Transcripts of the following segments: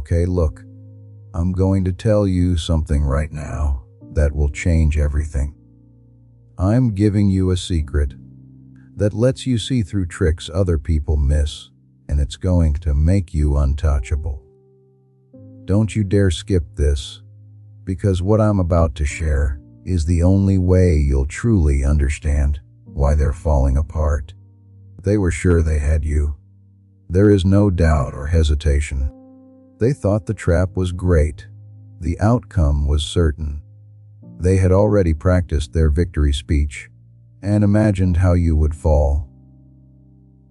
Okay, look, I'm going to tell you something right now that will change everything. I'm giving you a secret that lets you see through tricks other people miss, and it's going to make you untouchable. Don't you dare skip this, because what I'm about to share is the only way you'll truly understand why they're falling apart. They were sure they had you. There is no doubt or hesitation. They thought the trap was great. The outcome was certain. They had already practiced their victory speech and imagined how you would fall.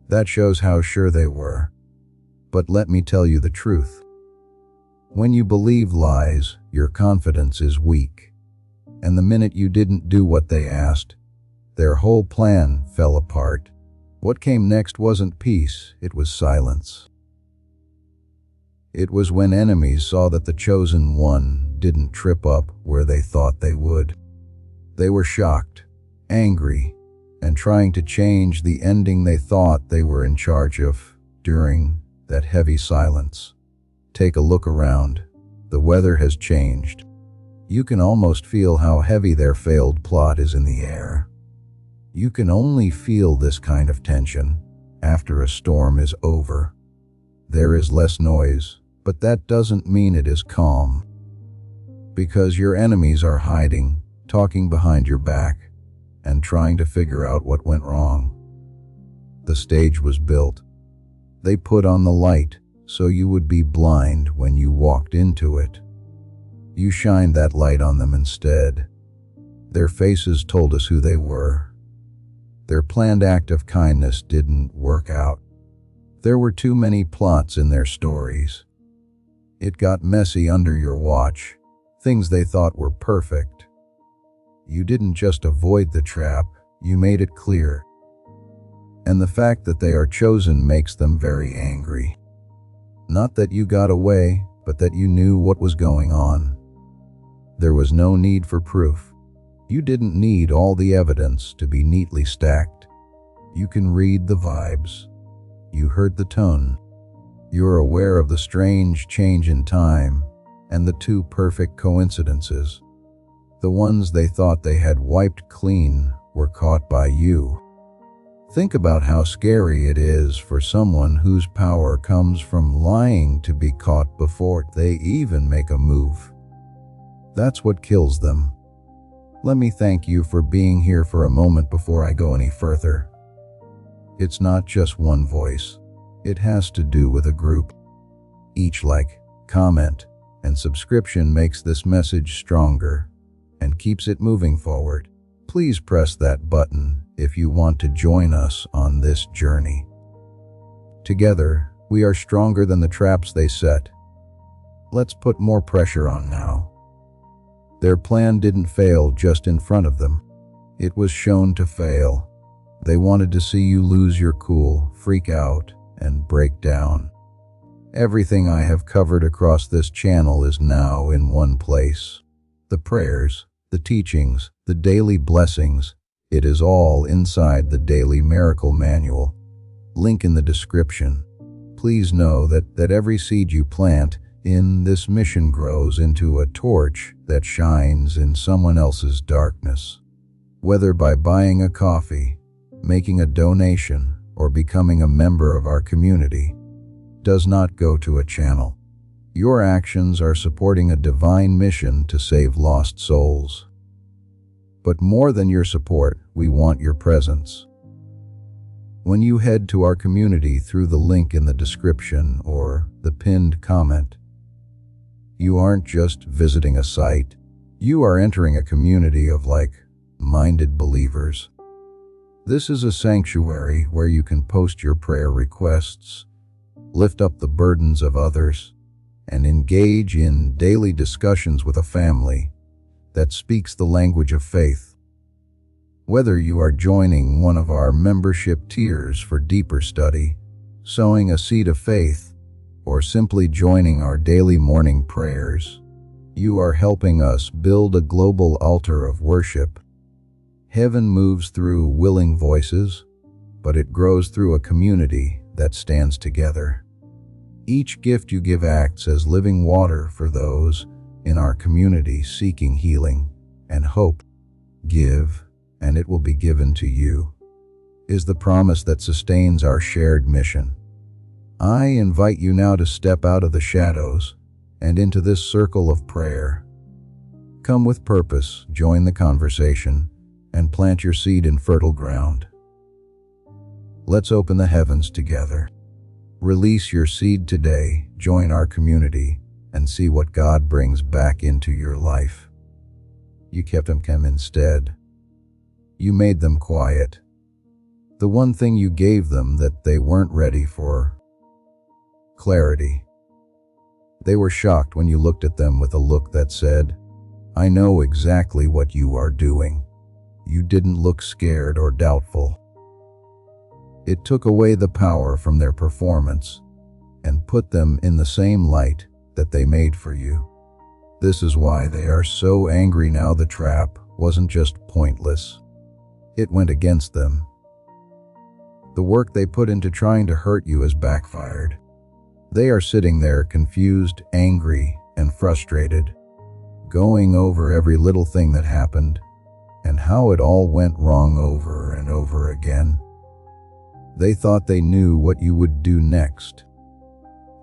That shows how sure they were. But let me tell you the truth. When you believe lies, your confidence is weak. And the minute you didn't do what they asked, their whole plan fell apart. What came next wasn't peace, it was silence. It was when enemies saw that the chosen one didn't trip up where they thought they would. They were shocked, angry, and trying to change the ending they thought they were in charge of during that heavy silence. Take a look around. The weather has changed. You can almost feel how heavy their failed plot is in the air. You can only feel this kind of tension after a storm is over. There is less noise, but that doesn't mean it is calm. Because your enemies are hiding, talking behind your back, and trying to figure out what went wrong. The stage was built. They put on the light so you would be blind when you walked into it. You shined that light on them instead. Their faces told us who they were. Their planned act of kindness didn't work out. There were too many plots in their stories. It got messy under your watch. Things they thought were perfect. You didn't just avoid the trap, you made it clear. And the fact that they are chosen makes them very angry. Not that you got away, but that you knew what was going on. There was no need for proof. You didn't need all the evidence to be neatly stacked. You can read the vibes. You heard the tone. You're aware of the strange change in time and the two perfect coincidences. The ones they thought they had wiped clean were caught by you. Think about how scary it is for someone whose power comes from lying to be caught before they even make a move. That's what kills them. Let me thank you for being here for a moment before I go any further. It's not just one voice. It has to do with a group. Each like, comment, and subscription makes this message stronger and keeps it moving forward. Please press that button if you want to join us on this journey. Together, we are stronger than the traps they set. Let's put more pressure on now. Their plan didn't fail just in front of them. It was shown to fail. They wanted to see you lose your cool, freak out, and break down. Everything I have covered across this channel is now in one place. The prayers, the teachings, the daily blessings, it is all inside the Daily Miracle Manual. Link in the description. Please know that every seed you plant in this mission grows into a torch that shines in someone else's darkness. Whether by buying a coffee, making a donation, or becoming a member of our community, does not go to a channel. Your actions are supporting a divine mission to save lost souls. But more than your support, we want your presence. When you head to our community through the link in the description or the pinned comment, you aren't just visiting a site. You are entering a community of like-minded believers. This is a sanctuary where you can post your prayer requests, lift up the burdens of others, and engage in daily discussions with a family that speaks the language of faith. Whether you are joining one of our membership tiers for deeper study, sowing a seed of faith, or simply joining our daily morning prayers, you are helping us build a global altar of worship. Heaven moves through willing voices, but it grows through a community that stands together. Each gift you give acts as living water for those in our community seeking healing and hope. Give, and it will be given to you, is the promise that sustains our shared mission. I invite you now to step out of the shadows and into this circle of prayer. Come with purpose, join the conversation, and plant your seed in fertile ground. Let's open the heavens together. Release your seed today, join our community, and see what God brings back into your life. You kept them calm instead. You made them quiet. The one thing you gave them that they weren't ready for: clarity. They were shocked when you looked at them with a look that said, "I know exactly what you are doing." You didn't look scared or doubtful. It took away the power from their performance and put them in the same light that they made for you. This is why they are so angry now. The trap wasn't just pointless. It went against them. The work they put into trying to hurt you has backfired. They are sitting there confused, angry, and frustrated, going over every little thing that happened and how it all went wrong over and over again. They thought they knew what you would do next.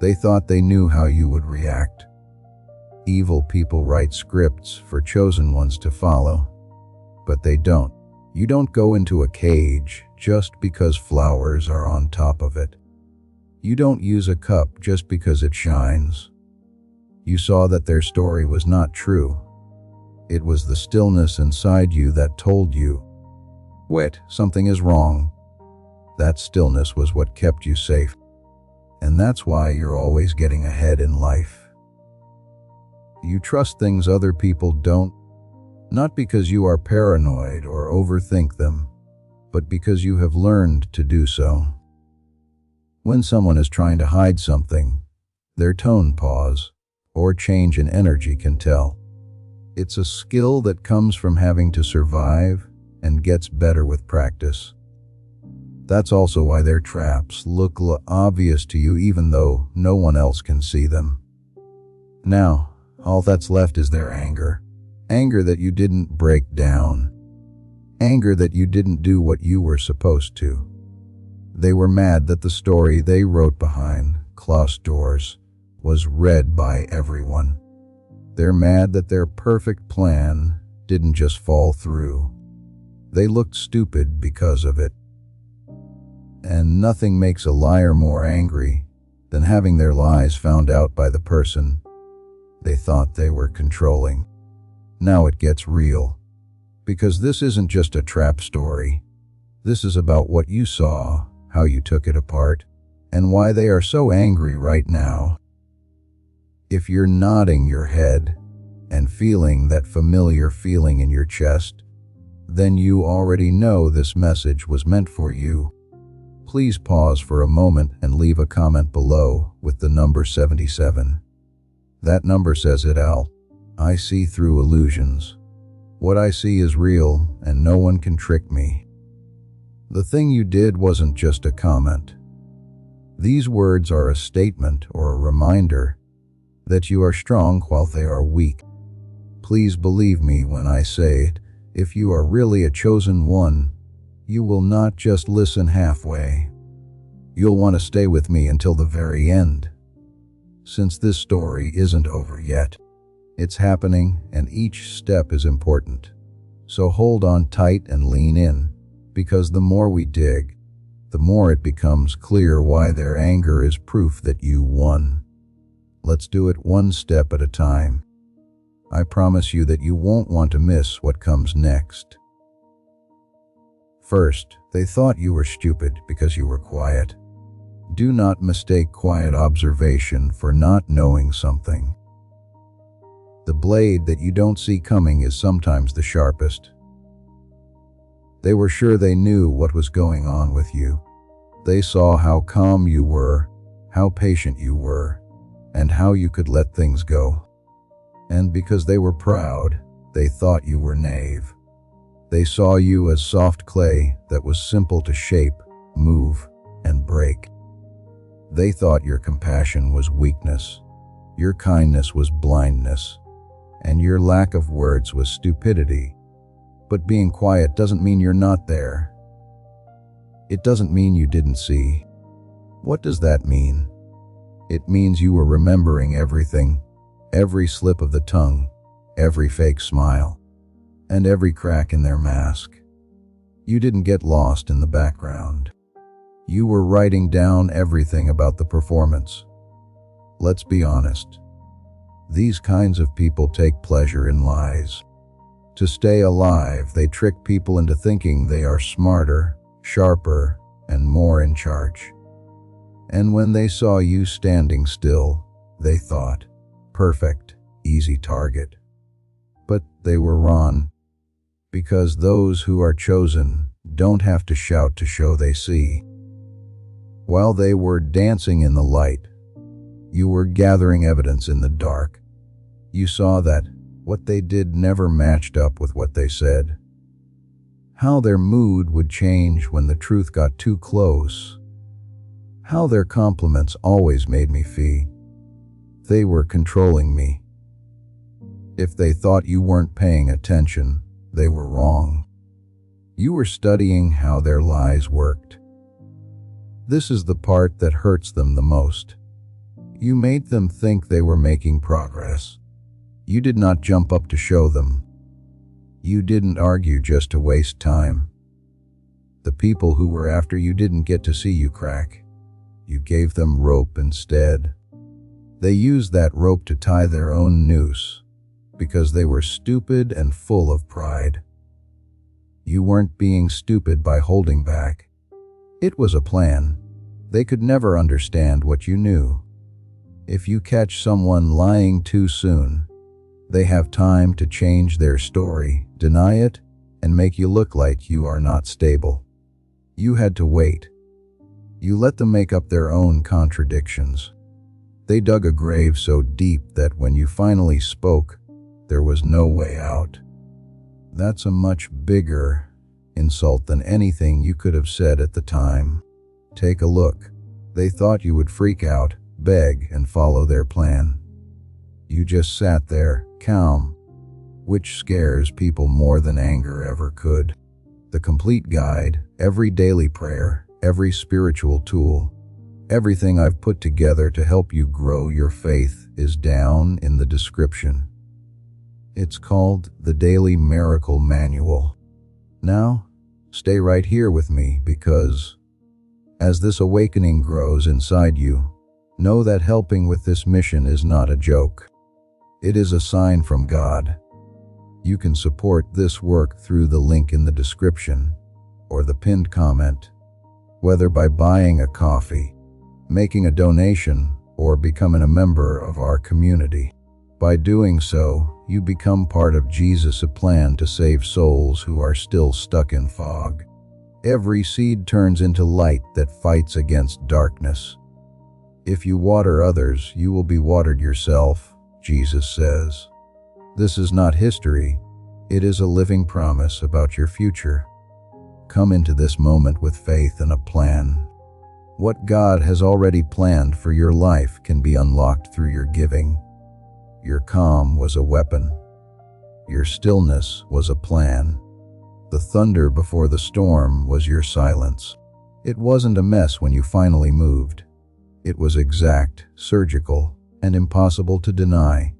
They thought they knew how you would react. Evil people write scripts for chosen ones to follow, but they don't. You don't go into a cage just because flowers are on top of it. You don't use a cup just because it shines. You saw that their story was not true. It was the stillness inside you that told you, "Wait, something is wrong." That stillness was what kept you safe. And that's why you're always getting ahead in life. You trust things other people don't, not because you are paranoid or overthink them, but because you have learned to do so. When someone is trying to hide something, their tone, pause, or change in energy can tell. It's a skill that comes from having to survive and gets better with practice. That's also why their traps look obvious to you even though no one else can see them. Now, all that's left is their anger. Anger that you didn't break down. Anger that you didn't do what you were supposed to. They were mad that the story they wrote behind closed doors was read by everyone. They're mad that their perfect plan didn't just fall through. They looked stupid because of it. And nothing makes a liar more angry than having their lies found out by the person they thought they were controlling. Now it gets real, because this isn't just a trap story. This is about what you saw, how you took it apart, and why they are so angry right now. If you're nodding your head and feeling that familiar feeling in your chest, then you already know this message was meant for you. Please pause for a moment and leave a comment below with the number 77. That number says it all. I see through illusions. What I see is real, and no one can trick me. The thing you did wasn't just a comment. These words are a statement or a reminder that you are strong while they are weak. Please believe me when I say it. If you are really a chosen one, you will not just listen halfway. You'll want to stay with me until the very end. Since this story isn't over yet, it's happening, and each step is important. So hold on tight and lean in, because the more we dig, the more it becomes clear why their anger is proof that you won. Let's do it one step at a time. I promise you that you won't want to miss what comes next. First, they thought you were stupid because you were quiet. Do not mistake quiet observation for not knowing something. The blade that you don't see coming is sometimes the sharpest. They were sure they knew what was going on with you. They saw how calm you were, how patient you were, and how you could let things go. And because they were proud, they thought you were naive. They saw you as soft clay that was simple to shape, move, and break. They thought your compassion was weakness, your kindness was blindness, and your lack of words was stupidity. But being quiet doesn't mean you're not there. It doesn't mean you didn't see. What does that mean? It means you were remembering everything, every slip of the tongue, every fake smile, and every crack in their mask. You didn't get lost in the background. You were writing down everything about the performance. Let's be honest. These kinds of people take pleasure in lies. To stay alive, they trick people into thinking they are smarter, sharper, and more in charge. And when they saw you standing still, they thought, perfect, easy target. But they were wrong, because those who are chosen don't have to shout to show they see. While they were dancing in the light, you were gathering evidence in the dark. You saw that what they did never matched up with what they said. How their mood would change when the truth got too close. How their compliments always made me feel they were controlling me. If they thought you weren't paying attention, they were wrong. You were studying how their lies worked. This is the part that hurts them the most. You made them think they were making progress. You did not jump up to show them. You didn't argue just to waste time. The people who were after you didn't get to see you crack. You gave them rope instead. They used that rope to tie their own noose, because they were stupid and full of pride. You weren't being stupid by holding back. It was a plan. They could never understand what you knew. If you catch someone lying too soon, they have time to change their story, deny it, and make you look like you are not stable. You had to wait. You let them make up their own contradictions. They dug a grave so deep that when you finally spoke, there was no way out. That's a much bigger insult than anything you could have said at the time. Take a look. They thought you would freak out, beg, and follow their plan. You just sat there, calm, which scares people more than anger ever could. The complete guide, every daily prayer, every spiritual tool, everything I've put together to help you grow your faith is down in the description. It's called the Daily Miracle Manual. Now, stay right here with me, because as this awakening grows inside you, know that helping with this mission is not a joke. It is a sign from God. You can support this work through the link in the description or the pinned comment, whether by buying a coffee, making a donation, or becoming a member of our community. By doing so, you become part of Jesus' plan to save souls who are still stuck in fog. Every seed turns into light that fights against darkness. If you water others, you will be watered yourself, Jesus says. This is not history. It is a living promise about your future. Come into this moment with faith and a plan. What God has already planned for your life can be unlocked through your giving. Your calm was a weapon. Your stillness was a plan. The thunder before the storm was your silence. It wasn't a mess when you finally moved. It was exact, surgical, and impossible to deny.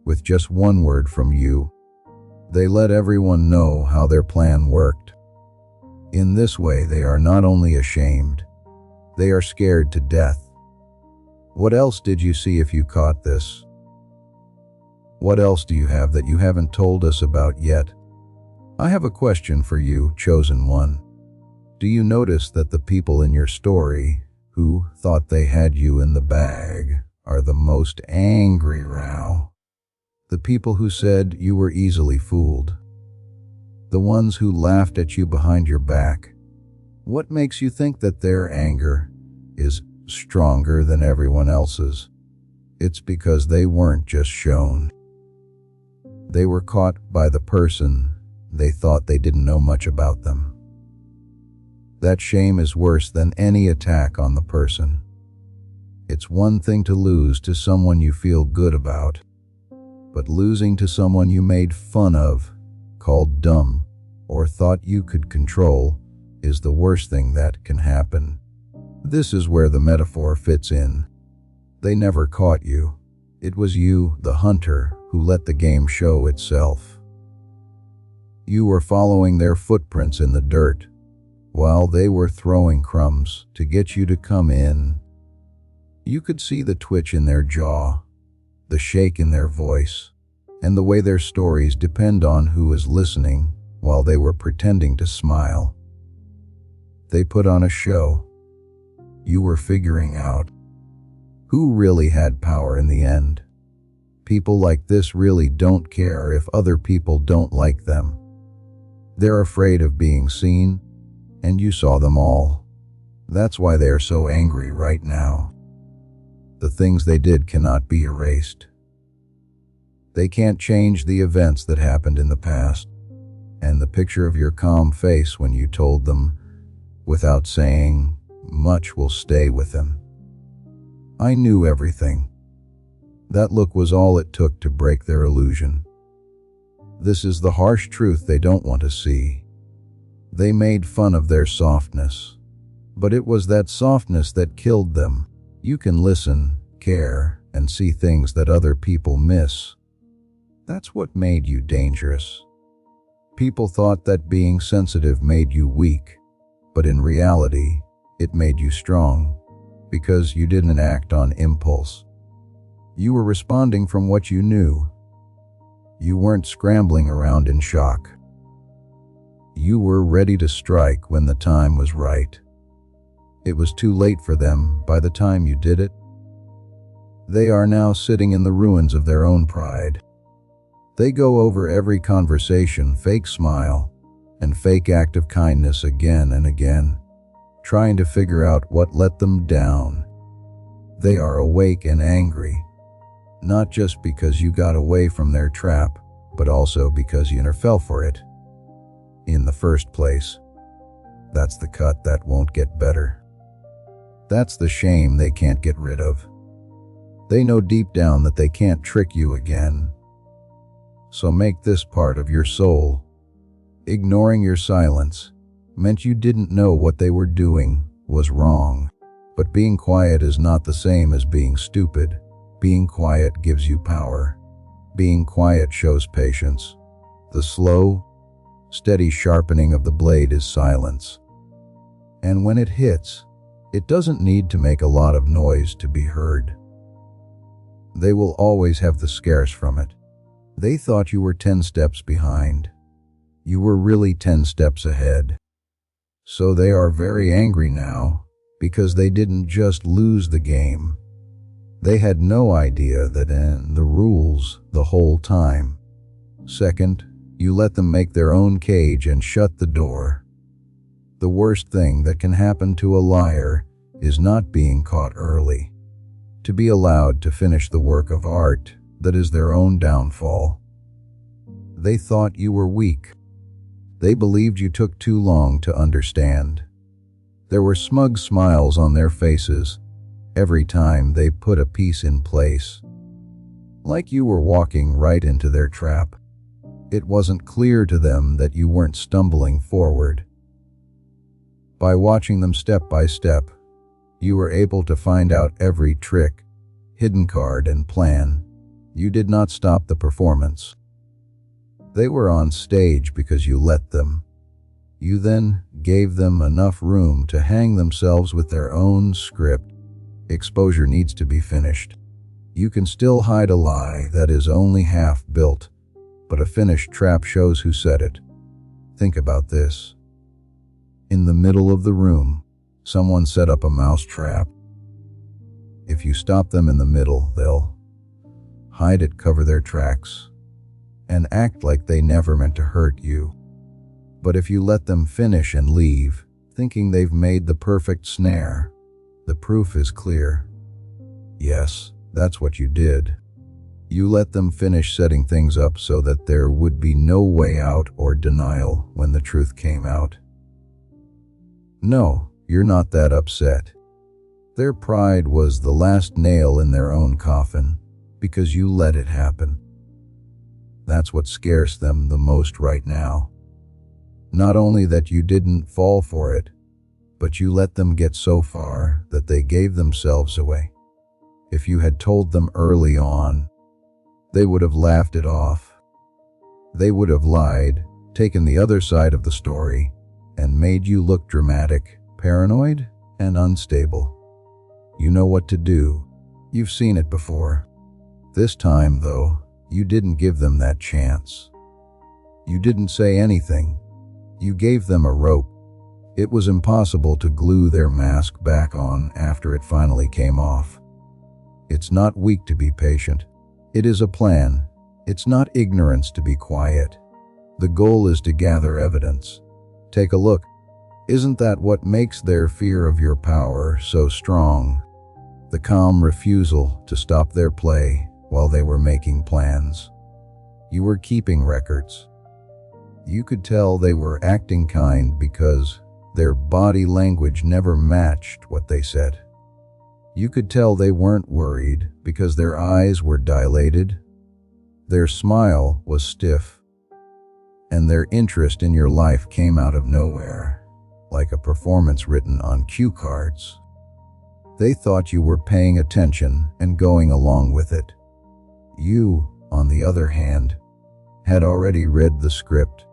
With just one word from you, they let everyone know how their plan worked. In this way, they are not only ashamed, they are scared to death. What else did you see if you caught this? What else do you have that you haven't told us about yet? I have a question for you, chosen one. Do you notice that the people in your story who thought they had you in the bag are the most angry now? The people who said you were easily fooled. The ones who laughed at you behind your back. What makes you think that their anger is stronger than everyone else's? It's because they weren't just shown. They were caught by the person they thought they didn't know much about them. That shame is worse than any attack on the person. It's one thing to lose to someone you feel good about, but losing to someone you made fun of, called dumb, or thought you could control is the worst thing that can happen. This is where the metaphor fits in. They never caught you. It was you, the hunter, who let the game show itself. You were following their footprints in the dirt, while they were throwing crumbs to get you to come in. You could see the twitch in their jaw, the shake in their voice, and the way their stories depend on who is listening while they were pretending to smile. They put on a show. You were figuring out who really had power in the end. People like this really don't care if other people don't like them. They're afraid of being seen, and you saw them all. That's why they're so angry right now. The things they did cannot be erased. They can't change the events that happened in the past, and the picture of your calm face when you told them, without saying much, will stay with them. I knew everything. That look was all it took to break their illusion. This is the harsh truth they don't want to see. They made fun of their softness, but it was that softness that killed them. You can listen, care, and see things that other people miss. That's what made you dangerous. People thought that being sensitive made you weak, but in reality, it made you strong, because you didn't act on impulse. You were responding from what you knew. You weren't scrambling around in shock. You were ready to strike when the time was right. It was too late for them by the time you did it. They are now sitting in the ruins of their own pride. They go over every conversation, fake smile, and fake act of kindness again and again, trying to figure out what let them down. They are awake and angry, not just because you got away from their trap, but also because you never fell for it in the first place. That's the cut that won't get better. That's the shame they can't get rid of. They know deep down that they can't trick you again. So make this part of your soul. Ignoring your silence meant you didn't know what they were doing was wrong. But being quiet is not the same as being stupid. Being quiet gives you power. Being quiet shows patience. The slow, steady sharpening of the blade is silence. And when it hits, it doesn't need to make a lot of noise to be heard. They will always have the scares from it. They thought you were 10 steps behind. You were really 10 steps ahead. So they are very angry now, because they didn't just lose the game. They had no idea that in the rules the whole time. Second, you let them make their own cage and shut the door. The worst thing that can happen to a liar is not being caught early. To be allowed to finish the work of art that is their own downfall. They thought you were weak. They believed you took too long to understand. There were smug smiles on their faces every time they put a piece in place, like you were walking right into their trap. It wasn't clear to them that you weren't stumbling forward. By watching them step by step, you were able to find out every trick, hidden card, and plan. You did not stop the performance. They were on stage because you let them. You then gave them enough room to hang themselves with their own script. Exposure needs to be finished. You can still hide a lie that is only half built, but a finished trap shows who set it. Think about this. In the middle of the room, someone set up a mouse trap. If you stop them in the middle, they'll hide it, cover their tracks, and act like they never meant to hurt you. But if you let them finish and leave, thinking they've made the perfect snare, the proof is clear. Yes, that's what you did. You let them finish setting things up so that there would be no way out or denial when the truth came out. No, you're not that upset. Their pride was the last nail in their own coffin because you let it happen. That's what scares them the most right now. Not only that you didn't fall for it, but you let them get so far that they gave themselves away. If you had told them early on, they would have laughed it off. They would have lied, taken the other side of the story, and made you look dramatic, paranoid, and unstable. You know what to do. You've seen it before. This time, though, you didn't give them that chance. You didn't say anything. You gave them a rope. It was impossible to glue their mask back on after it finally came off. It's not weak to be patient. It is a plan. It's not ignorance to be quiet. The goal is to gather evidence. Take a look. Isn't that what makes their fear of your power so strong? The calm refusal to stop their play while they were making plans. You were keeping records. You could tell they were acting kind because their body language never matched what they said. You could tell they weren't worried because their eyes were dilated, their smile was stiff, and their interest in your life came out of nowhere, like a performance written on cue cards. They thought you were paying attention and going along with it. You, on the other hand, had already read the script.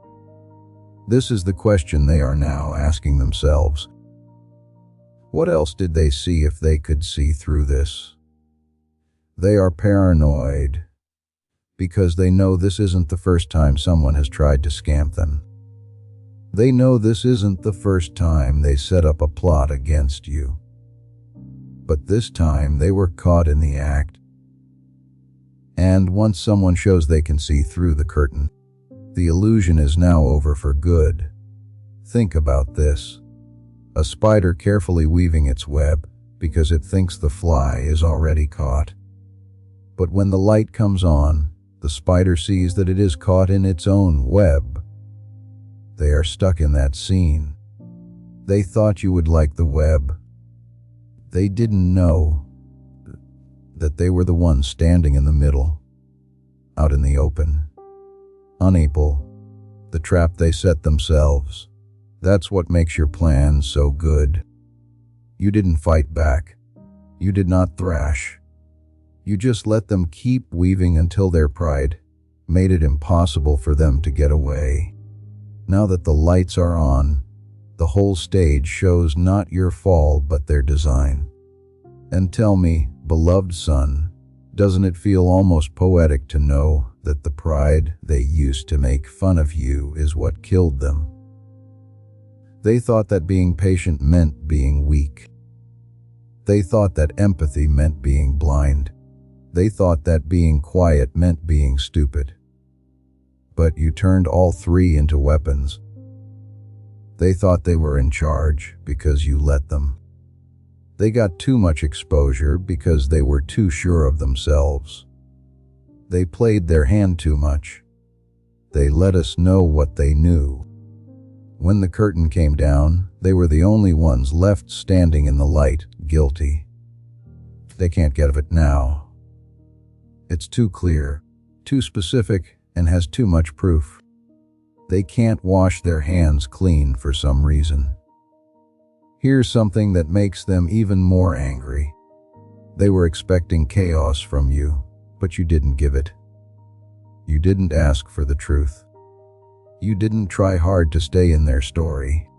This is the question they are now asking themselves. What else did they see if they could see through this? They are paranoid because they know this isn't the first time someone has tried to scam them. They know this isn't the first time they set up a plot against you. But this time they were caught in the act. And once someone shows they can see through the curtain, the illusion is now over for good. Think about this. A spider carefully weaving its web because it thinks the fly is already caught. But when the light comes on, the spider sees that it is caught in its own web. They are stuck in that scene. They thought you would like the web. They didn't know that they were the ones standing in the middle, out in the open, unable, the trap they set themselves. That's what makes your plan so good. You didn't fight back. You did not thrash. You just let them keep weaving until their pride made it impossible for them to get away. Now that the lights are on, the whole stage shows not your fall but their design. And tell me, beloved son, doesn't it feel almost poetic to know that the pride they used to make fun of you is what killed them? They thought that being patient meant being weak. They thought that empathy meant being blind. They thought that being quiet meant being stupid. But you turned all three into weapons. They thought they were in charge because you let them. They got too much exposure because they were too sure of themselves. They played their hand too much. They let us know what they knew. When the curtain came down, they were the only ones left standing in the light, guilty. They can't get of it now. It's too clear, too specific, and has too much proof. They can't wash their hands clean for some reason. Here's something that makes them even more angry. They were expecting chaos from you, but you didn't give it. You didn't ask for the truth. You didn't try hard to stay in their story.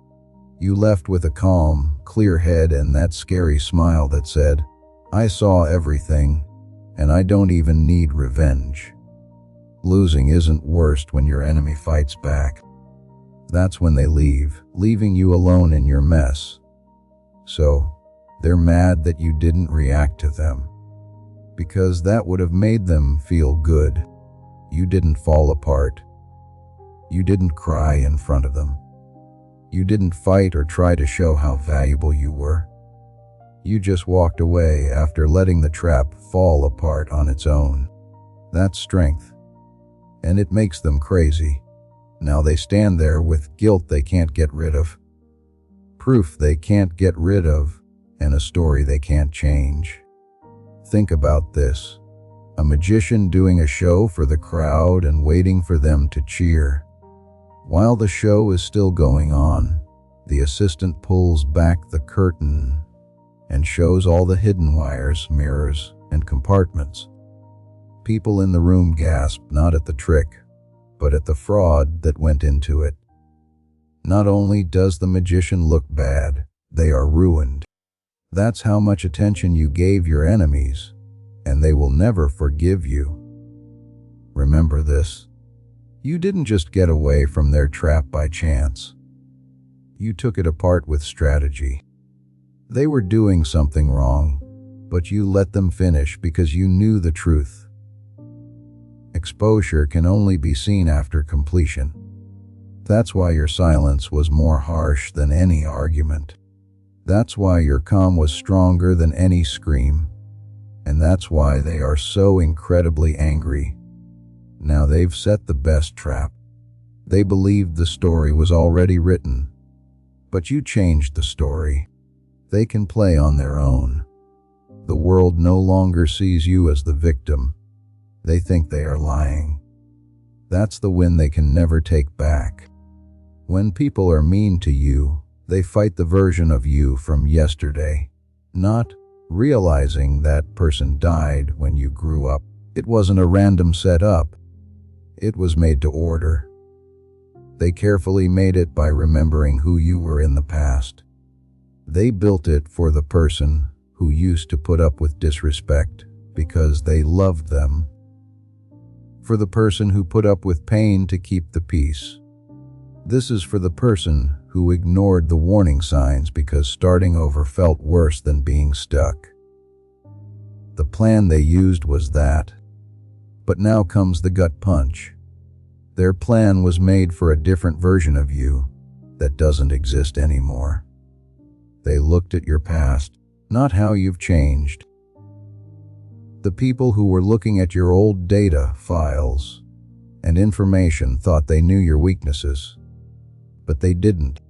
You left with a calm, clear head and that scary smile that said, "I saw everything, and I don't even need revenge." Losing isn't worst when your enemy fights back. That's when they leave, leaving you alone in your mess. So, they're mad that you didn't react to them, because that would have made them feel good. You didn't fall apart. You didn't cry in front of them. You didn't fight or try to show how valuable you were. You just walked away after letting the trap fall apart on its own. That's strength. And it makes them crazy. Now they stand there with guilt they can't get rid of. Proof they can't get rid of, and a story they can't change. Think about this. A magician doing a show for the crowd and waiting for them to cheer. While the show is still going on, the assistant pulls back the curtain and shows all the hidden wires, mirrors, and compartments. People in the room gasp not at the trick, but at the fraud that went into it. Not only does the magician look bad, they are ruined. That's how much attention you gave your enemies, and they will never forgive you. Remember this. You didn't just get away from their trap by chance. You took it apart with strategy. They were doing something wrong, but you let them finish because you knew the truth. Exposure can only be seen after completion. That's why your silence was more harsh than any argument. That's why your calm was stronger than any scream. And that's why they are so incredibly angry. Now they've set the best trap. They believed the story was already written. But you changed the story. They can play on their own. The world no longer sees you as the victim. They think they are lying. That's the win they can never take back. When people are mean to you, they fight the version of you from yesterday, not realizing that person died when you grew up. It wasn't a random setup. It was made to order. They carefully made it by remembering who you were in the past. They built it for the person who used to put up with disrespect because they loved them. For the person who put up with pain to keep the peace. This is for the person who ignored the warning signs because starting over felt worse than being stuck. The plan they used was that. But now comes the gut punch. Their plan was made for a different version of you that doesn't exist anymore. They looked at your past, not how you've changed. The people who were looking at your old data, files, and information thought they knew your weaknesses. But they didn't.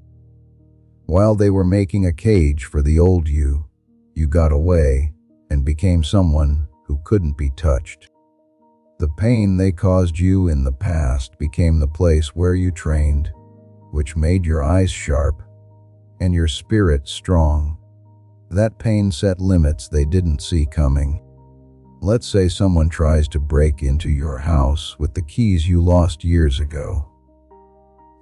While they were making a cage for the old you, you got away and became someone who couldn't be touched. The pain they caused you in the past became the place where you trained, which made your eyes sharp and your spirit strong. That pain set limits they didn't see coming. Let's say someone tries to break into your house with the keys you lost years ago.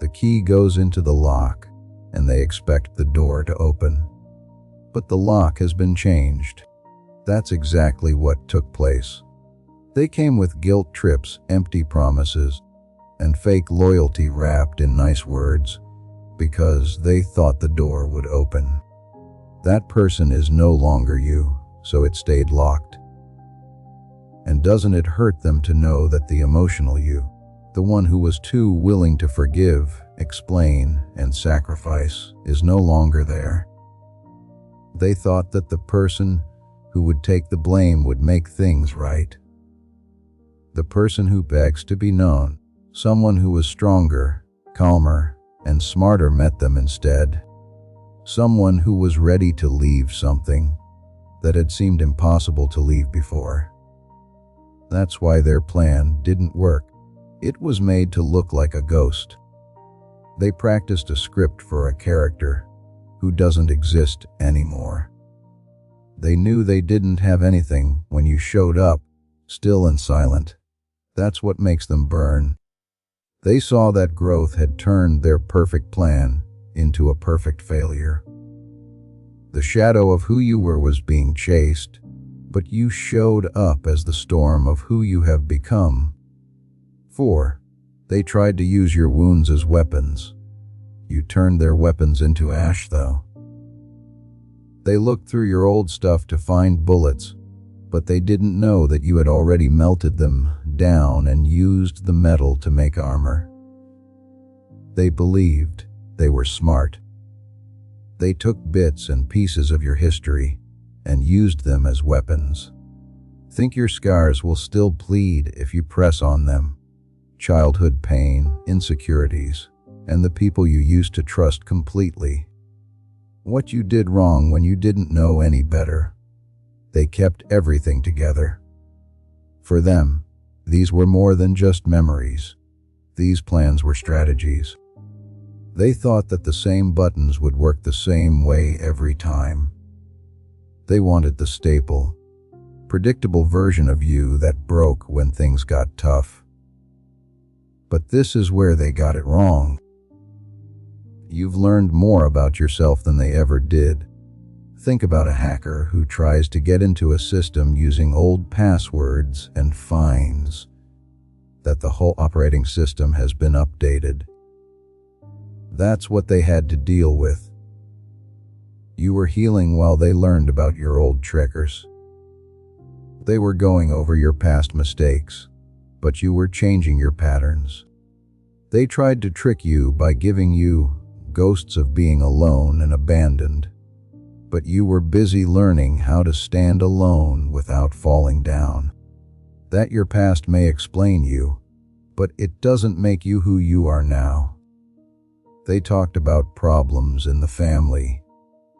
The key goes into the lock, and they expect the door to open. But the lock has been changed. That's exactly what took place. They came with guilt trips, empty promises, and fake loyalty wrapped in nice words because they thought the door would open. That person is no longer you, so it stayed locked. And doesn't it hurt them to know that the emotional you, the one who was too willing to forgive, explain, and sacrifice, is no longer there? They thought that the person who would take the blame would make things right. The person who begs to be known, someone who was stronger, calmer, and smarter met them instead. Someone who was ready to leave something that had seemed impossible to leave before. That's why their plan didn't work. It was made to look like a ghost. They practiced a script for a character who doesn't exist anymore. They knew they didn't have anything when you showed up, still and silent. That's what makes them burn. They saw that growth had turned their perfect plan into a perfect failure. The shadow of who you were was being chased, but you showed up as the storm of who you have become. 4. They tried to use your wounds as weapons. You turned their weapons into ash, though. They looked through your old stuff to find bullets, but they didn't know that you had already melted them down and used the metal to make armor. They believed they were smart. They took bits and pieces of your history and used them as weapons. Think your scars will still bleed if you press on them. Childhood pain, insecurities, and the people you used to trust completely. what you did wrong when you didn't know any better. They kept everything together. For them, these were more than just memories. These plans were strategies. They thought that the same buttons would work the same way every time. They wanted the staple, predictable version of you that broke when things got tough. But this is where they got it wrong. You've learned more about yourself than they ever did. Think about a hacker who tries to get into a system using old passwords and finds that the whole operating system has been updated. That's what they had to deal with. You were healing while they learned about your old triggers. They were going over your past mistakes, but you were changing your patterns. They tried to trick you by giving you ghosts of being alone and abandoned, but you were busy learning how to stand alone without falling down. That your past may explain you, but it doesn't make you who you are now. They talked about problems in the family,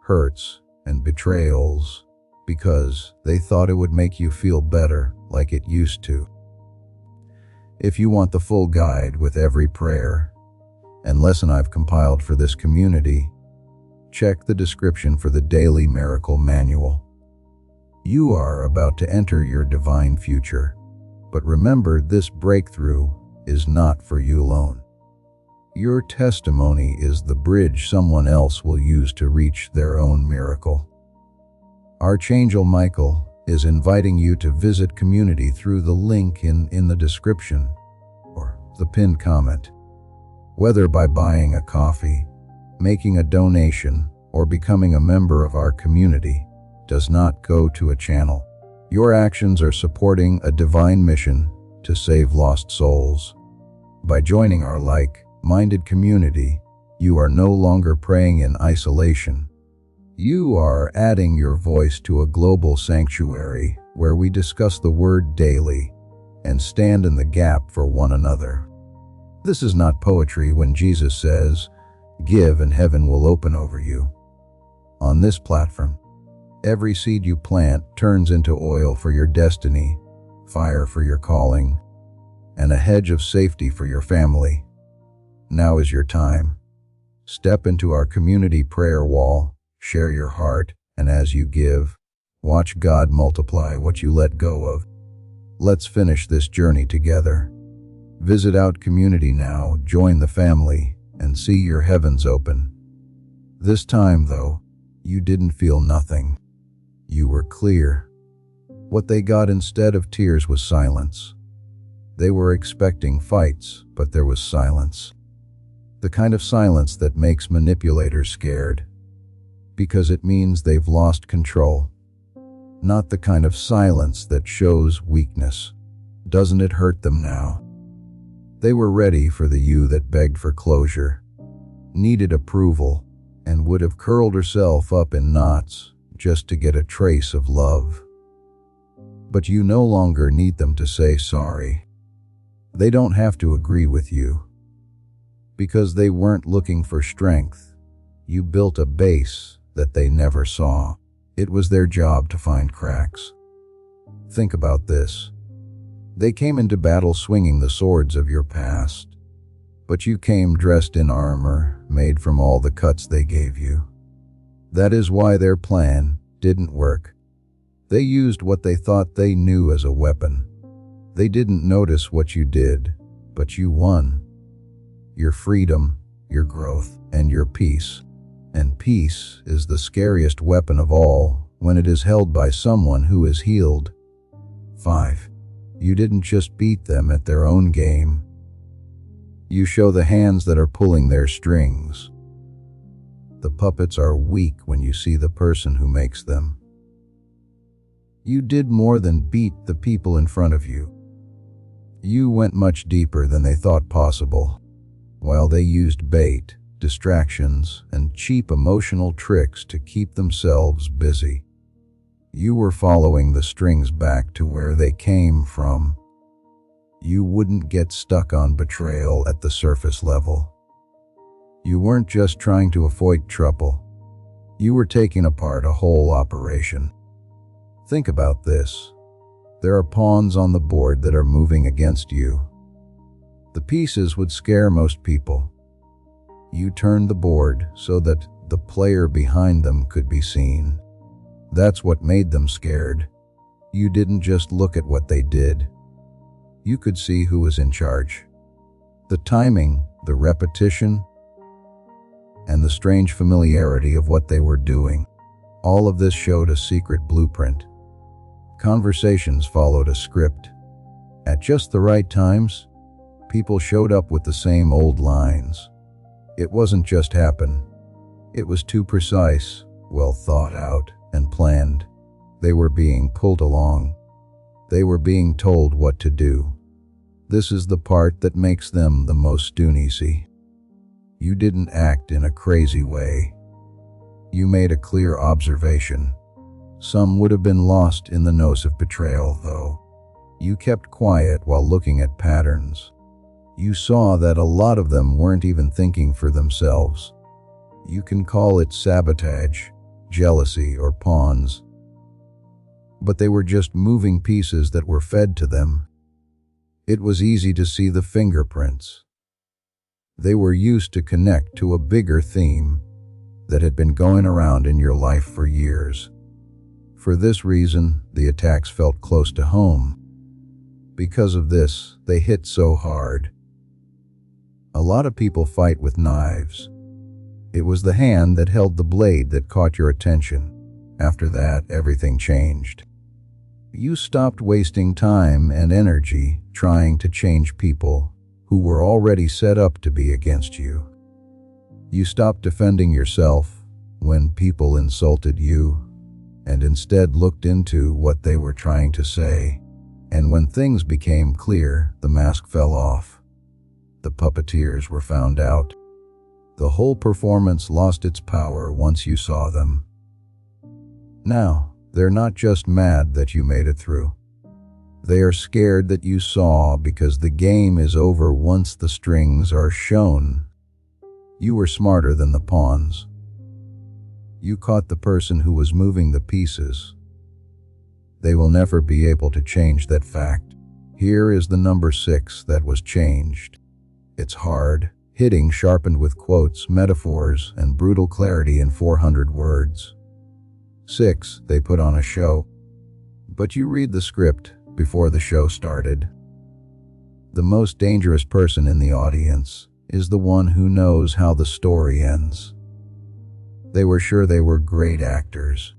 hurts and betrayals, because they thought it would make you feel better like it used to. If you want the full guide with every prayer and lesson I've compiled for this community, check the description for the Daily Miracle Manual. You are about to enter your divine future, but remember, this breakthrough is not for you alone. Your testimony is the bridge someone else will use to reach their own miracle. Archangel Michael is inviting you to visit community through the link in the description or the pinned comment. Whether by buying a coffee, making a donation, or becoming a member of our community, does not go to a channel. Your actions are supporting a divine mission to save lost souls. By joining our like-minded community, you are no longer praying in isolation. You are adding your voice to a global sanctuary where we discuss the Word daily and stand in the gap for one another. This is not poetry when Jesus says, "Give and heaven will open over you." On this platform, every seed you plant turns into oil for your destiny, fire for your calling, and a hedge of safety for your family. Now is your time. Step into our community prayer wall, share your heart, and as you give, watch God multiply what you let go of. Let's finish this journey together. Visit Out Community now, join the family, and see your heavens open. This time, though, you didn't feel nothing. You were clear. What they got instead of tears was silence. They were expecting fights, but there was silence. The kind of silence that makes manipulators scared, because it means they've lost control. Not the kind of silence that shows weakness. Doesn't it hurt them now? They were ready for the you that begged for closure, needed approval, and would have curled herself up in knots just to get a trace of love. But you no longer need them to say sorry. They don't have to agree with you. Because they weren't looking for strength, you built a base that they never saw. It was their job to find cracks. Think about this. They came into battle swinging the swords of your past, but you came dressed in armor made from all the cuts they gave you. That is why their plan didn't work. They used what they thought they knew as a weapon. They didn't notice what you did, but you won. Your freedom, your growth, and your peace. And peace is the scariest weapon of all when it is held by someone who is healed. 5. You didn't just beat them at their own game. You show the hands that are pulling their strings. The puppets are weak when you see the person who makes them. You did more than beat the people in front of you. You went much deeper than they thought possible. While they used bait, distractions, and cheap emotional tricks to keep themselves busy, you were following the strings back to where they came from. You wouldn't get stuck on betrayal at the surface level. You weren't just trying to avoid trouble. You were taking apart a whole operation. Think about this. There are pawns on the board that are moving against you. The pieces would scare most people. You turned the board so that the player behind them could be seen. That's what made them scared. You didn't just look at what they did. You could see who was in charge. The timing, the repetition, and the strange familiarity of what they were doing. All of this showed a secret blueprint. Conversations followed a script. At just the right times, people showed up with the same old lines. It wasn't just happen. It was too precise, well thought out, and planned. They were being pulled along. They were being told what to do. This is the part that makes them the most uneasy. You didn't act in a crazy way. You made a clear observation. Some would have been lost in the nose of betrayal, though. You kept quiet while looking at patterns. You saw that a lot of them weren't even thinking for themselves. You can call it sabotage, jealousy, or pawns. But they were just moving pieces that were fed to them. It was easy to see the fingerprints. They were used to connect to a bigger theme that had been going around in your life for years. For this reason, the attacks felt close to home. Because of this, they hit so hard. A lot of people fight with knives. It was the hand that held the blade that caught your attention. After that, everything changed. You stopped wasting time and energy trying to change people who were already set up to be against you. You stopped defending yourself when people insulted you, and instead looked into what they were trying to say. And when things became clear, the mask fell off. The puppeteers were found out. The whole performance lost its power once you saw them. Now, they're not just mad that you made it through. They are scared that you saw, because the game is over once the strings are shown. You were smarter than the pawns. You caught the person who was moving the pieces. They will never be able to change that fact. Here is the number 6 that was changed. It's hard, hitting, sharpened with quotes, metaphors, and brutal clarity in 400 words. 6, they put on a show. But you read the script before the show started. The most dangerous person in the audience is the one who knows how the story ends. They were sure they were great actors.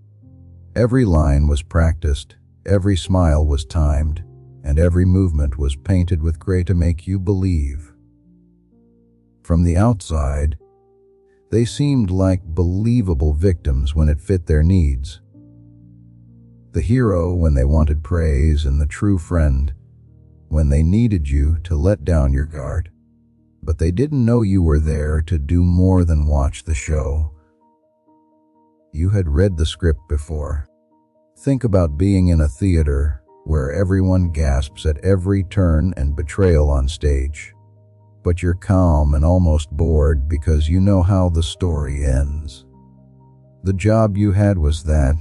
Every line was practiced, every smile was timed, and every movement was painted with gray to make you believe. From the outside, they seemed like believable victims when it fit their needs. The hero when they wanted praise, and the true friend when they needed you to let down your guard. But they didn't know you were there to do more than watch the show. You had read the script before. Think about being in a theater where everyone gasps at every turn and betrayal on stage. But you're calm and almost bored because you know how the story ends. The job you had was that,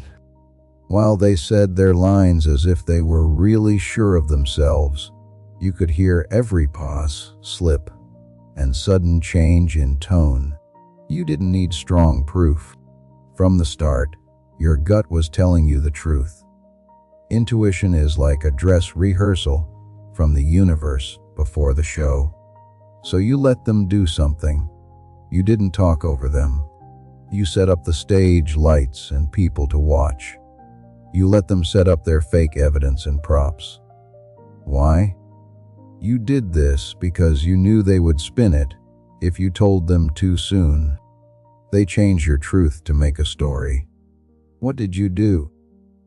while they said their lines as if they were really sure of themselves, you could hear every pause, slip, and sudden change in tone. You didn't need strong proof. From the start, your gut was telling you the truth. Intuition is like a dress rehearsal from the universe before the show. So you let them do something. You didn't talk over them. You set up the stage, lights, and people to watch. You let them set up their fake evidence and props. Why? You did this because you knew they would spin it if you told them too soon. They changed your truth to make a story. What did you do?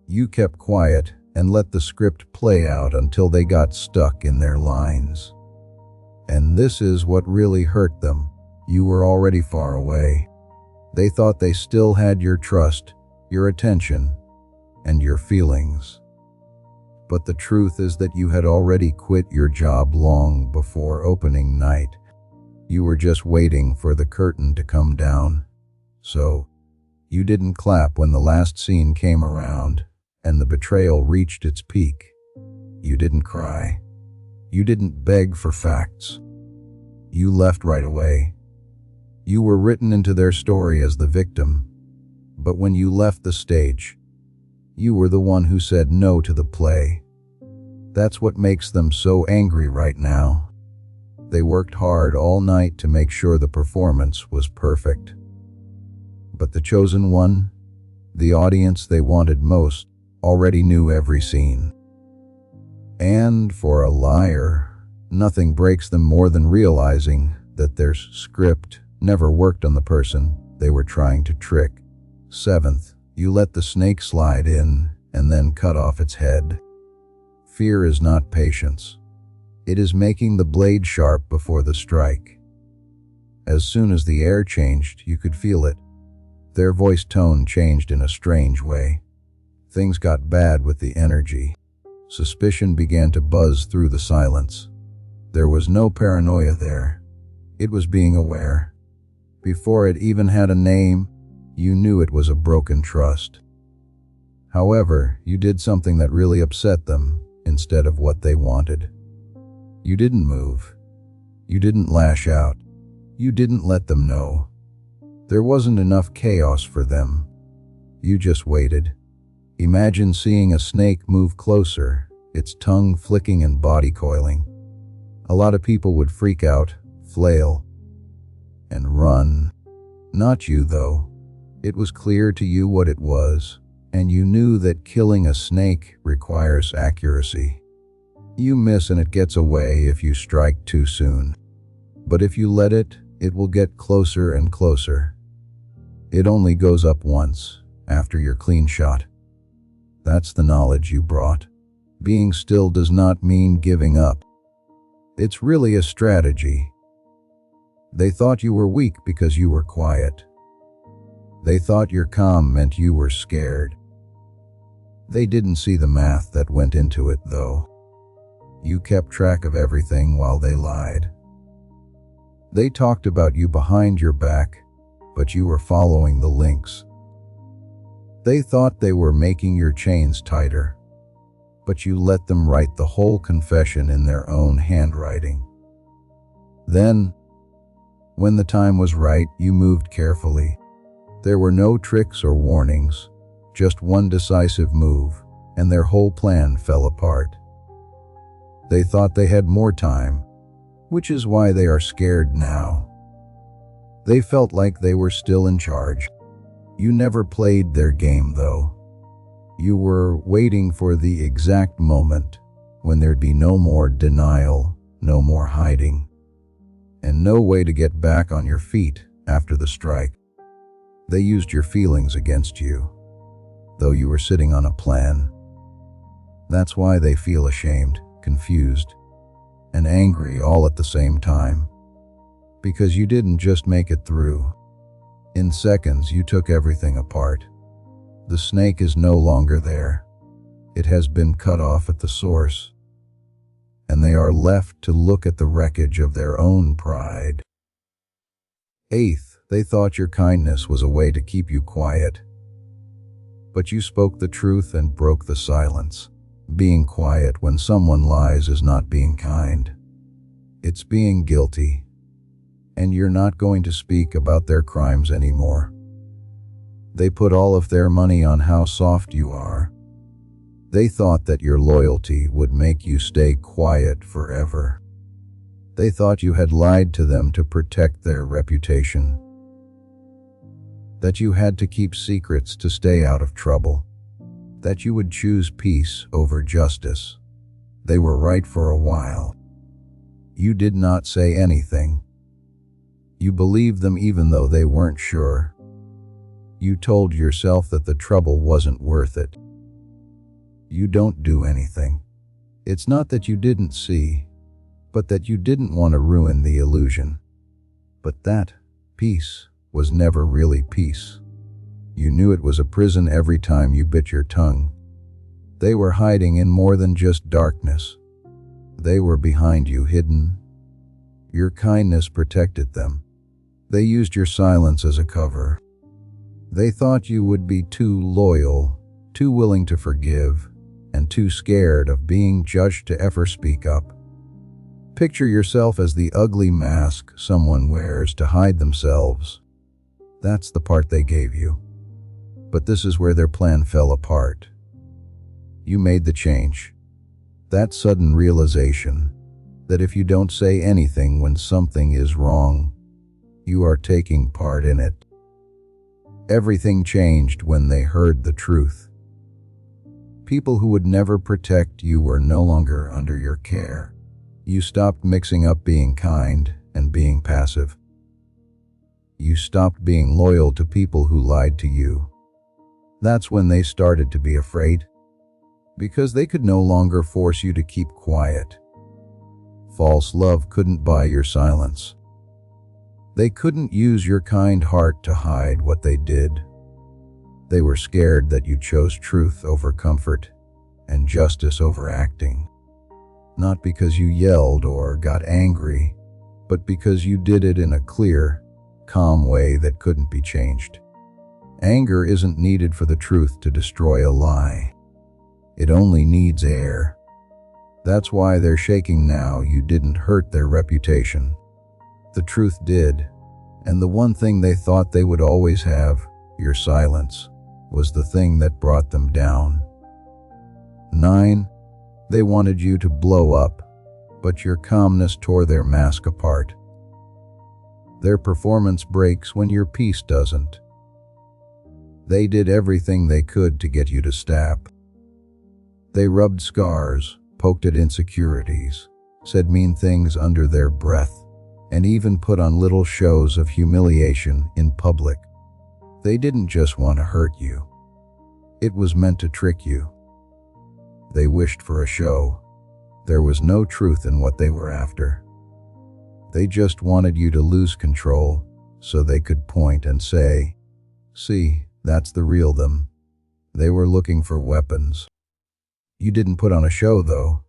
You kept quiet and let the script play out until they got stuck in their lines. And this is what really hurt them. You were already far away. They thought they still had your trust, your attention, and your feelings. But the truth is that you had already quit your job long before opening night. You were just waiting for the curtain to come down. So, You didn't clap when the last scene came around and the betrayal reached its peak. You didn't cry. You didn't beg for facts. You left right away. You were written into their story as the victim, but when you left the stage, you were the one who said no to the play. That's what makes them so angry right now. They worked hard all night to make sure the performance was perfect. But the chosen one, the audience they wanted most, already knew every scene. And for a liar, nothing breaks them more than realizing that their script never worked on the person they were trying to trick. Seventh, you let the snake slide in and then cut off its head. Fear is not patience. It is making the blade sharp before the strike. As soon as the air changed, you could feel it. Their voice tone changed in a strange way. Things got bad with the energy. Suspicion began to buzz through the silence. There was no paranoia there. It was being aware. Before it even had a name, you knew it was a broken trust. However, you did something that really upset them instead of what they wanted. You didn't move. You didn't lash out. You didn't let them know. There wasn't enough chaos for them. You just waited. Imagine seeing a snake move closer, its tongue flicking and body coiling. A lot of people would freak out, flail, and run. Not you, though. It was clear to you what it was, and you knew that killing a snake requires accuracy. You miss and it gets away if you strike too soon. But if you let it, it will get closer and closer. It only goes up once, after your clean shot. That's the knowledge you brought. Being still does not mean giving up. It's really a strategy. They thought you were weak because you were quiet. They thought your calm meant you were scared. They didn't see the math that went into it, though. You kept track of everything while they lied. They talked about you behind your back, but you were following the links. They thought they were making your chains tighter, but you let them write the whole confession in their own handwriting. Then, when the time was right, you moved carefully. There were no tricks or warnings, just one decisive move, and their whole plan fell apart. They thought they had more time, which is why they are scared now. They felt like they were still in charge. You never played their game, though. You were waiting for the exact moment when there'd be no more denial, no more hiding, and no way to get back on your feet after the strike. They used your feelings against you, though you were sitting on a plan. That's why they feel ashamed, confused, and angry all at the same time. Because you didn't just make it through. In seconds, you took everything apart. The snake is no longer there. It has been cut off at the source, and they are left to look at the wreckage of their own pride. Eighth, they thought your kindness was a way to keep you quiet. But you spoke the truth and broke the silence. Being quiet when someone lies is not being kind. It's being guilty. And you're not going to speak about their crimes anymore. They put all of their money on how soft you are. They thought that your loyalty would make you stay quiet forever. They thought you had lied to them to protect their reputation. That you had to keep secrets to stay out of trouble. That you would choose peace over justice. They were right for a while. You did not say anything. You believed them even though they weren't sure. You told yourself that the trouble wasn't worth it. You don't do anything. It's not that you didn't see, but that you didn't want to ruin the illusion. But that peace was never really peace. You knew it was a prison every time you bit your tongue. They were hiding in more than just darkness. They were behind you, hidden. Your kindness protected them. They used your silence as a cover. They thought you would be too loyal, too willing to forgive, and too scared of being judged to ever speak up. Picture yourself as the ugly mask someone wears to hide themselves. That's the part they gave you. But this is where their plan fell apart. You made the change. That sudden realization that if you don't say anything when something is wrong, you are taking part in it. Everything changed when they heard the truth. People who would never protect you were no longer under your care. You stopped mixing up being kind and being passive. You stopped being loyal to people who lied to you. That's when they started to be afraid, because they could no longer force you to keep quiet. False love couldn't buy your silence. They couldn't use your kind heart to hide what they did. They were scared that you chose truth over comfort and justice over acting. Not because you yelled or got angry, but because you did it in a clear, calm way that couldn't be changed. Anger isn't needed for the truth to destroy a lie. It only needs air. That's why they're shaking now. You didn't hurt their reputation. The truth did, and the one thing they thought they would always have, your silence, was the thing that brought them down. 9. They wanted you to blow up, but your calmness tore their mask apart. Their performance breaks when your peace doesn't. They did everything they could to get you to stop. They rubbed scars, poked at insecurities, said mean things under their breath, and even put on little shows of humiliation in public. They didn't just want to hurt you. It was meant to trick you. They wished for a show. There was no truth in what they were after. They just wanted you to lose control so they could point and say, "See, that's the real them." They were looking for weapons. You didn't put on a show, though.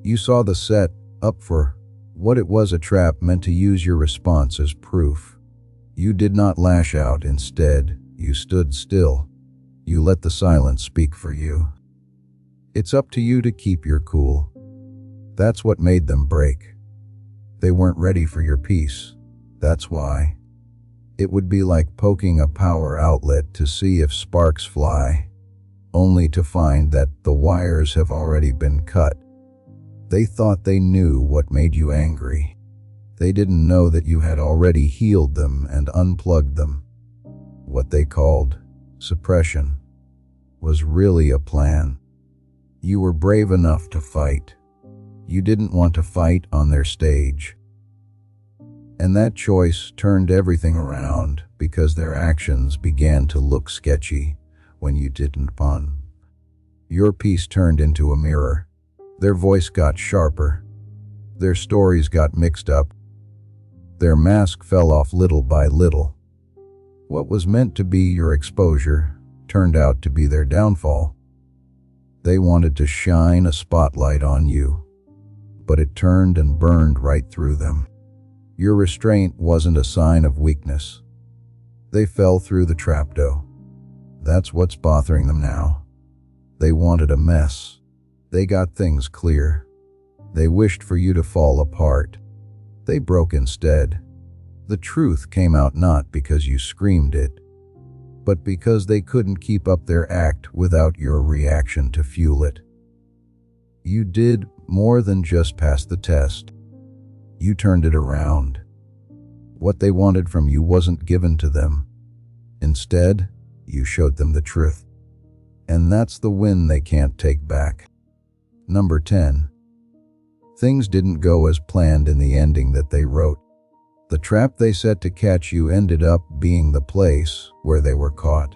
You saw the set up for what it was, a trap meant to use your response as proof. You did not lash out. Instead, you stood still. You let the silence speak for you. It's up to you to keep your cool. That's what made them break. They weren't ready for your peace. That's why. It would be like poking a power outlet to see if sparks fly, only to find that the wires have already been cut. They thought they knew what made you angry. They didn't know that you had already healed them and unplugged them. What they called suppression was really a plan. You were brave enough to fight. You didn't want to fight on their stage. And that choice turned everything around because their actions began to look sketchy when you didn't pun. Your peace turned into a mirror. Their voice got sharper. Their stories got mixed up. Their mask fell off little by little. What was meant to be your exposure turned out to be their downfall. They wanted to shine a spotlight on you, but it turned and burned right through them. Your restraint wasn't a sign of weakness. They fell through the trapdoor. That's what's bothering them now. They wanted a mess. They got things clear. They wished for you to fall apart. They broke instead. The truth came out not because you screamed it, but because they couldn't keep up their act without your reaction to fuel it. You did more than just pass the test. You turned it around. What they wanted from you wasn't given to them. Instead, you showed them the truth. And that's the win they can't take back. Number 10. Things didn't go as planned in the ending that they wrote. The trap they set to catch you ended up being the place where they were caught.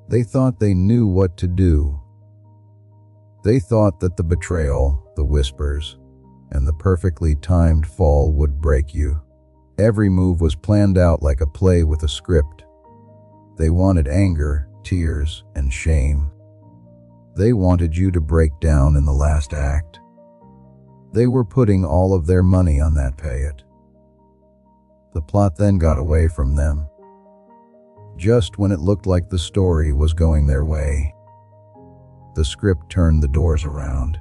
They thought they knew what to do. They thought that the betrayal, the whispers, and the perfectly timed fall would break you. Every move was planned out like a play with a script. They wanted anger, tears, and shame. They wanted you to break down in the last act. They were putting all of their money on that pay it. The plot then got away from them. just when it looked like the story was going their way. The script turned the doors around.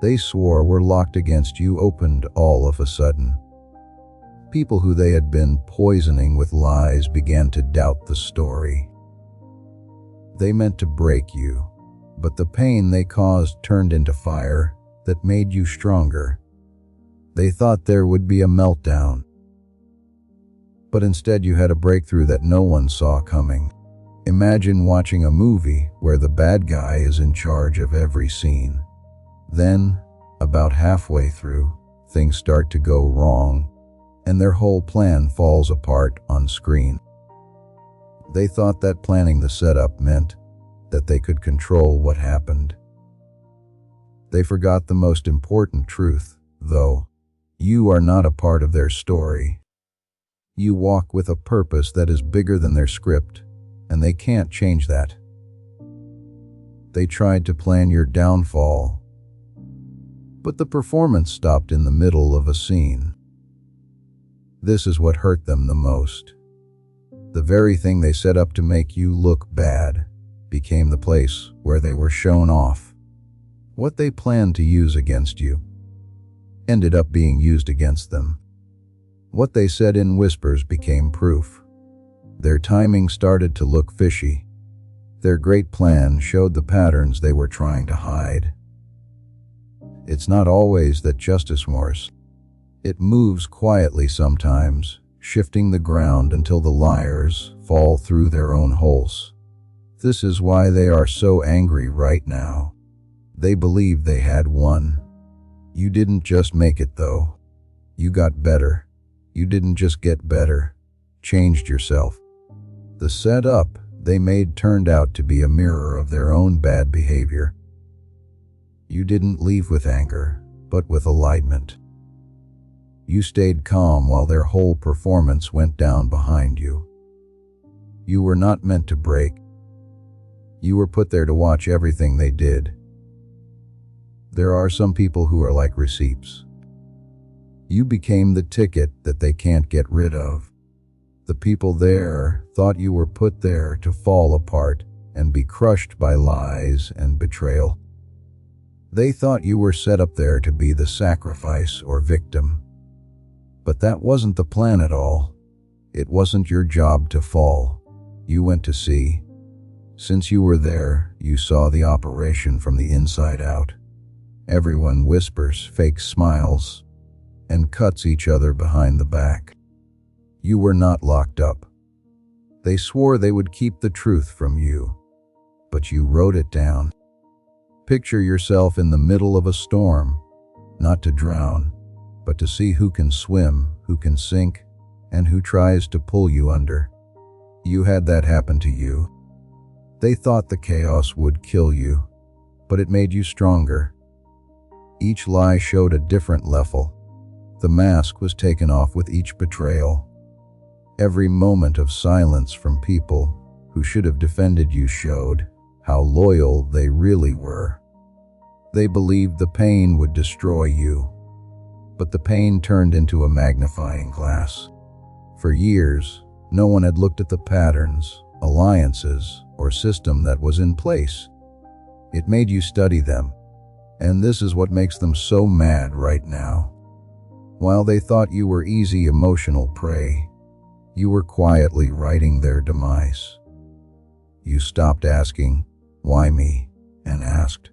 They swore were locked against you opened all of a sudden. People who they had been poisoning with lies began to doubt the story. They meant to break you, but the pain they caused turned into fire that made you stronger. They thought there would be a meltdown, but instead you had a breakthrough that no one saw coming. Imagine watching a movie where the bad guy is in charge of every scene. Then, about halfway through, things start to go wrong, and their whole plan falls apart on screen. They thought that planning the setup meant that they could control what happened. They forgot the most important truth, though. You are not a part of their story. You walk with a purpose that is bigger than their script, and they can't change that. They tried to plan your downfall, but the performance stopped in the middle of a scene. This is what hurt them the most. The very thing they set up to make you look bad became the place where they were shown off. What they planned to use against you ended up being used against them. What they said in whispers became proof. Their timing started to look fishy. Their great plan showed the patterns they were trying to hide. It's not always that justice moves. It moves quietly sometimes, shifting the ground until the liars fall through their own holes. This is why they are so angry right now. They believed they had won. You didn't just make it, though. You got better. You didn't just get better. Changed yourself. The setup they made turned out to be a mirror of their own bad behavior. You didn't leave with anger, but with alignment. You stayed calm while their whole performance went down behind you. You were not meant to break. You were put there to watch everything they did. There are some people who are like receipts. You became the ticket that they can't get rid of. The people there thought you were put there to fall apart and be crushed by lies and betrayal. They thought you were set up there to be the sacrifice or victim. But that wasn't the plan at all. It wasn't your job to fall. You went to see. Since you were there, you saw the operation from the inside out. Everyone whispers, fake smiles, and cuts each other behind the back. You were not locked up. They swore they would keep the truth from you, but you wrote it down. Picture yourself in the middle of a storm, not to drown, but to see who can swim, who can sink, and who tries to pull you under. You had that happen to you. They thought the chaos would kill you, but it made you stronger. Each lie showed a different level. The mask was taken off with each betrayal. Every moment of silence from people who should have defended you showed how loyal they really were. They believed the pain would destroy you, but the pain turned into a magnifying glass. For years, no one had looked at the patterns, alliances, or system that was in place. It made you study them, and this is what makes them so mad right now. While they thought you were easy emotional prey, you were quietly writing their demise. You stopped asking, "Why me?" and asked,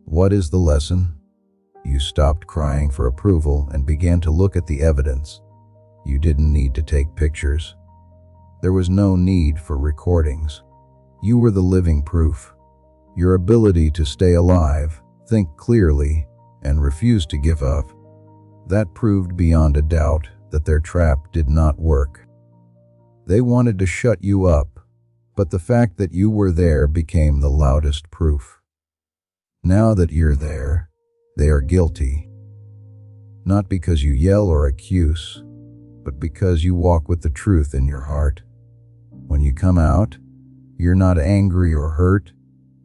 "What is the lesson?" You stopped crying for approval and began to look at the evidence. You didn't need to take pictures. There was no need for recordings. You were the living proof. Your ability to stay alive, think clearly, and refuse to give up. That proved beyond a doubt that their trap did not work. They wanted to shut you up, but the fact that you were there became the loudest proof. Now that you're there, they are guilty. Not because you yell or accuse, but because you walk with the truth in your heart. When you come out, you're not angry or hurt,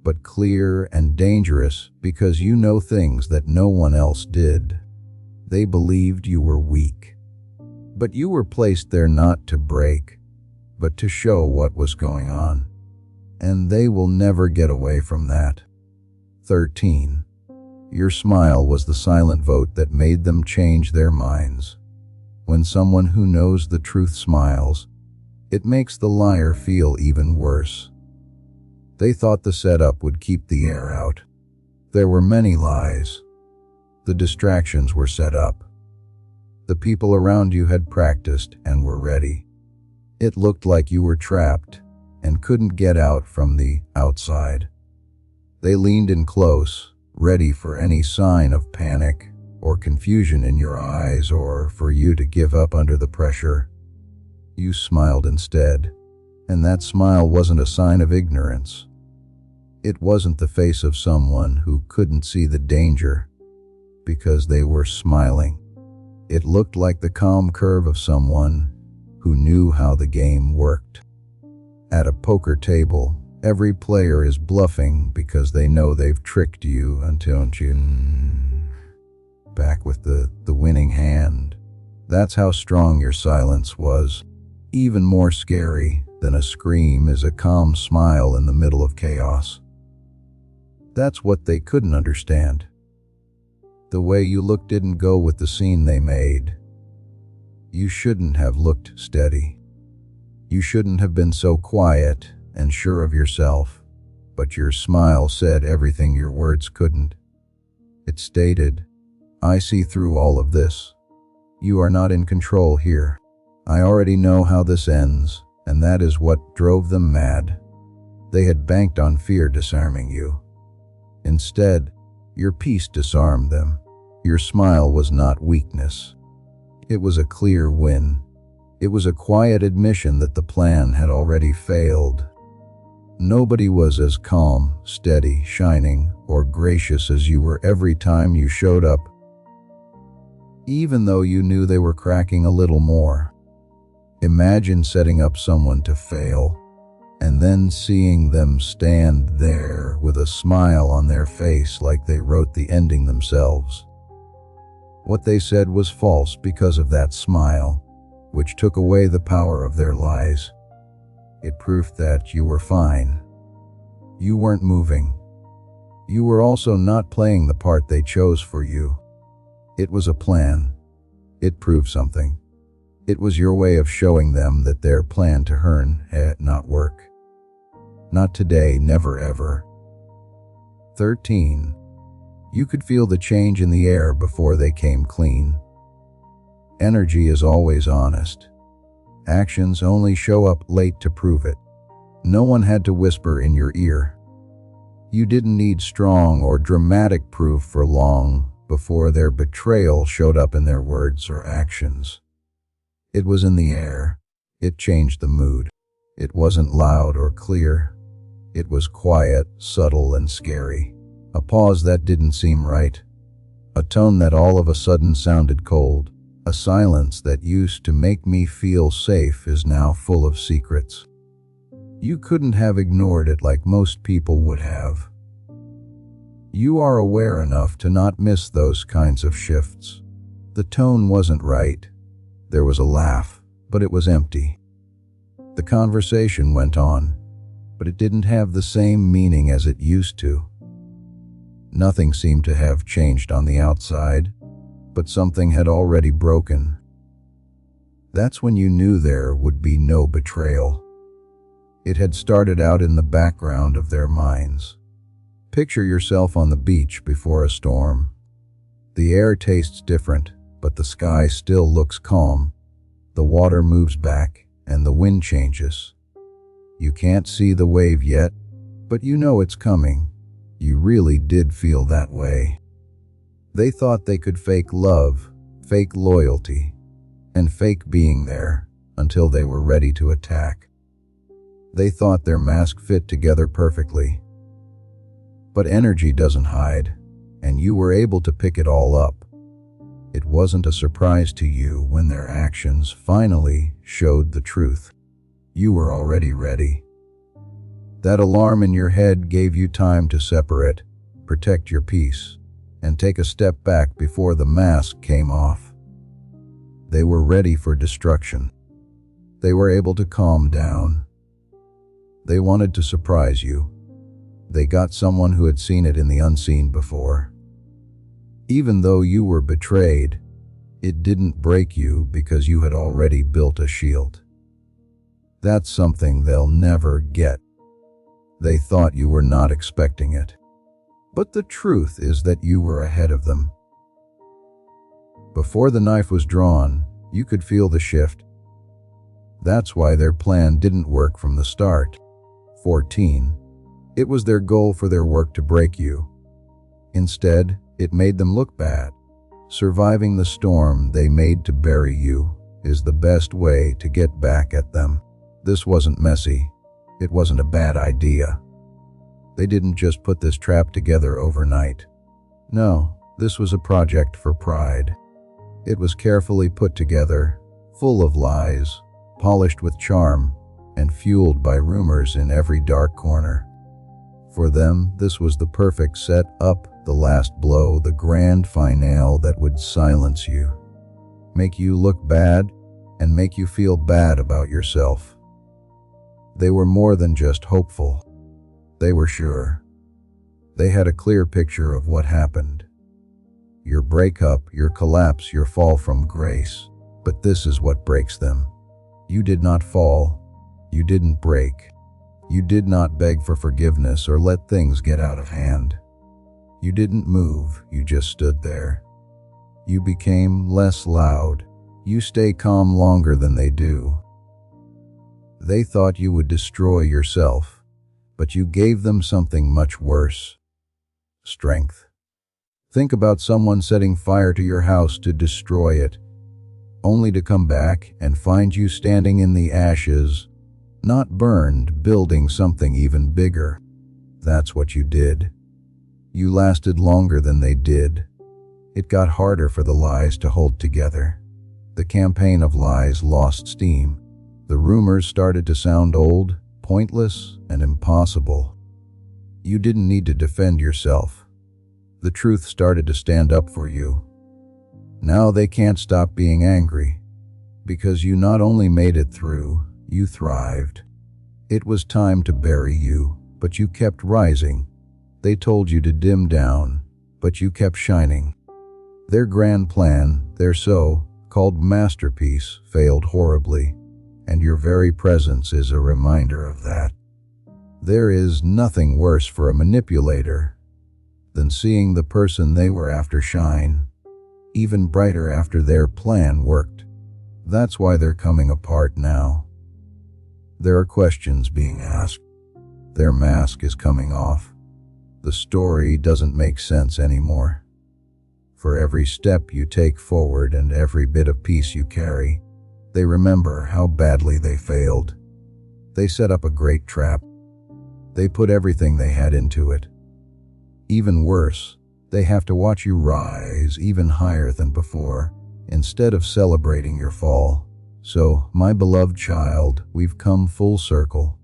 but clear and dangerous because you know things that no one else did. They believed you were weak, but you were placed there not to break, but to show what was going on. And they will never get away from that. 13. Your smile was the silent vote that made them change their minds. When someone who knows the truth smiles, it makes the liar feel even worse. They thought the setup would keep the air out. There were many lies. The distractions were set up. The people around you had practiced and were ready. It looked like you were trapped and couldn't get out from the outside. They leaned in close, ready for any sign of panic or confusion in your eyes, or for you to give up under the pressure. You smiled instead, and that smile wasn't a sign of ignorance. It wasn't the face of someone who couldn't see the danger because they were smiling. It looked like the calm curve of someone who knew how the game worked. At a poker table, every player is bluffing because they know they've tricked you until you back with the winning hand. That's how strong your silence was. Even more scary than a scream is a calm smile in the middle of chaos. That's what they couldn't understand. The way you looked didn't go with the scene they made. You shouldn't have looked steady. You shouldn't have been so quiet and sure of yourself, but your smile said everything your words couldn't. It stated, "I see through all of this. You are not in control here. I already know how this ends," and that is what drove them mad. They had banked on fear disarming you. Instead, your peace disarmed them. Your smile was not weakness. It was a clear win. It was a quiet admission that the plan had already failed. Nobody was as calm, steady, shining, or gracious as you were every time you showed up, even though you knew they were cracking a little more. Imagine setting up someone to fail, and then seeing them stand there with a smile on their face like they wrote the ending themselves. What they said was false because of that smile, which took away the power of their lies. It proved that you were fine. You weren't moving. You were also not playing the part they chose for you. It was a plan. It proved something. It was your way of showing them that their plan to earn had not work. Not today, never ever. 13. You could feel the change in the air before they came clean. Energy is always honest. Actions only show up late to prove it. No one had to whisper in your ear. You didn't need strong or dramatic proof for long before their betrayal showed up in their words or actions. It was in the air. It changed the mood. It wasn't loud or clear. It was quiet, subtle, and scary. A pause that didn't seem right. A tone that all of a sudden sounded cold. A silence that used to make me feel safe is now full of secrets. You couldn't have ignored it like most people would have. You are aware enough to not miss those kinds of shifts. The tone wasn't right. There was a laugh, but it was empty. The conversation went on, but it didn't have the same meaning as it used to. Nothing seemed to have changed on the outside, but something had already broken. That's when you knew there would be no betrayal. It had started out in the background of their minds. Picture yourself on the beach before a storm. The air tastes different, but the sky still looks calm. The water moves back, and the wind changes. You can't see the wave yet, but you know it's coming. You really did feel that way. They thought they could fake love, fake loyalty, and fake being there until they were ready to attack. They thought their mask fit together perfectly. But energy doesn't hide, and you were able to pick it all up. It wasn't a surprise to you when their actions finally showed the truth. You were already ready. That alarm in your head gave you time to separate, protect your peace, and take a step back before the mask came off. They were ready for destruction. They were able to calm down. They wanted to surprise you. They got someone who had seen it in the unseen before. Even though you were betrayed, it didn't break you because you had already built a shield. That's something they'll never get. They thought you were not expecting it. But the truth is that you were ahead of them. Before the knife was drawn, you could feel the shift. That's why their plan didn't work from the start. 14. It was their goal for their work to break you. Instead, it made them look bad. Surviving the storm they made to bury you is the best way to get back at them. This wasn't messy. It wasn't a bad idea. They didn't just put this trap together overnight. No, this was a project for pride. It was carefully put together, full of lies, polished with charm, and fueled by rumors in every dark corner. For them, this was the perfect set-up, the last blow, the grand finale that would silence you, make you look bad, and make you feel bad about yourself. They were more than just hopeful. They were sure. They had a clear picture of what happened. Your breakup, your collapse, your fall from grace. But this is what breaks them. You did not fall. You didn't break. You did not beg for forgiveness or let things get out of hand. You didn't move, you just stood there. You became less loud. You stay calm longer than they do. They thought you would destroy yourself, but you gave them something much worse. Strength. Think about someone setting fire to your house to destroy it, only to come back and find you standing in the ashes, not burned, building something even bigger. That's what you did. You lasted longer than they did. It got harder for the lies to hold together. The campaign of lies lost steam. The rumors started to sound old, pointless, and impossible. You didn't need to defend yourself. The truth started to stand up for you. Now they can't stop being angry, because you not only made it through, you thrived. It was time to bury you, but you kept rising. They told you to dim down, but you kept shining. Their grand plan, their so-called masterpiece, failed horribly, and your very presence is a reminder of that. There is nothing worse for a manipulator than seeing the person they were after shine, even brighter after their plan worked. That's why they're coming apart now. There are questions being asked. Their mask is coming off. The story doesn't make sense anymore. For every step you take forward and every bit of peace you carry, they remember how badly they failed. They set up a great trap. They put everything they had into it. Even worse, they have to watch you rise even higher than before, instead of celebrating your fall. So, my beloved child, we've come full circle.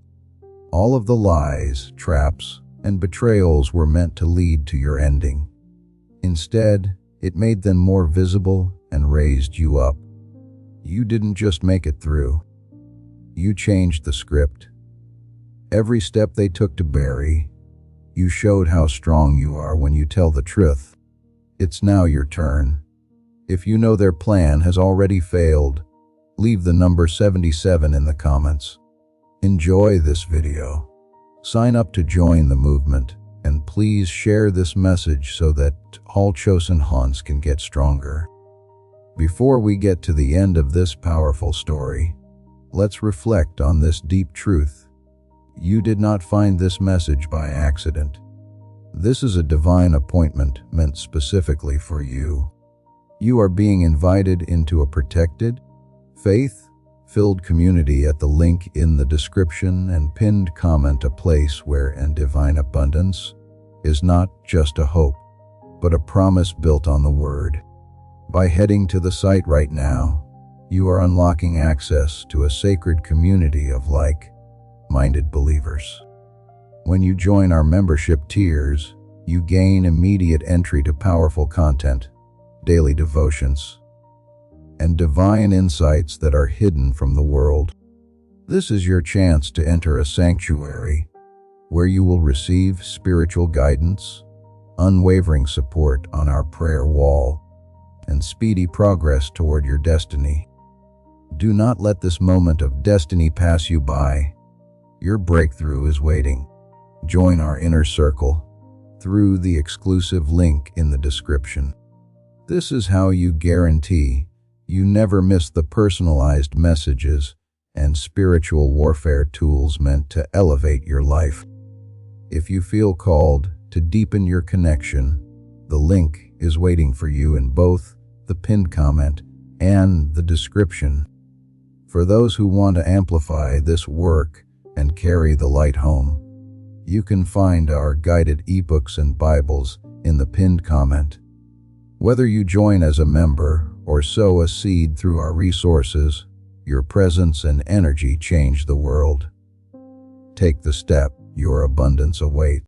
All of the lies, traps, and betrayals were meant to lead to your ending. Instead, it made them more visible and raised you up. You didn't just make it through. You changed the script. Every step they took to bury, you showed how strong you are when you tell the truth. It's now your turn. If you know their plan has already failed, leave the number 77 in the comments. Enjoy this video. Sign up to join the movement, and please share this message so that all chosen ones can get stronger. Before we get to the end of this powerful story, let's reflect on this deep truth. You did not find this message by accident. This is a divine appointment meant specifically for you. You are being invited into a protected, faith-filled community at the link in the description and pinned comment, a place where divine abundance is not just a hope, but a promise built on the Word. By heading to the site right now, you are unlocking access to a sacred community of like-minded believers. When you join our membership tiers, you gain immediate entry to powerful content, daily devotions, and divine insights that are hidden from the world. This is your chance to enter a sanctuary where you will receive spiritual guidance, unwavering support on our prayer wall, and speedy progress toward your destiny. Do not let this moment of destiny pass you by. Your breakthrough is waiting. Join our inner circle through the exclusive link in the description. This is how you guarantee you never miss the personalized messages and spiritual warfare tools meant to elevate your life. If you feel called to deepen your connection, the link is waiting for you in both the pinned comment and the description. For those who want to amplify this work and carry the light home, you can find our guided ebooks and Bibles in the pinned comment. Whether you join as a member or sow a seed through our resources, your presence and energy change the world. Take the step, your abundance awaits.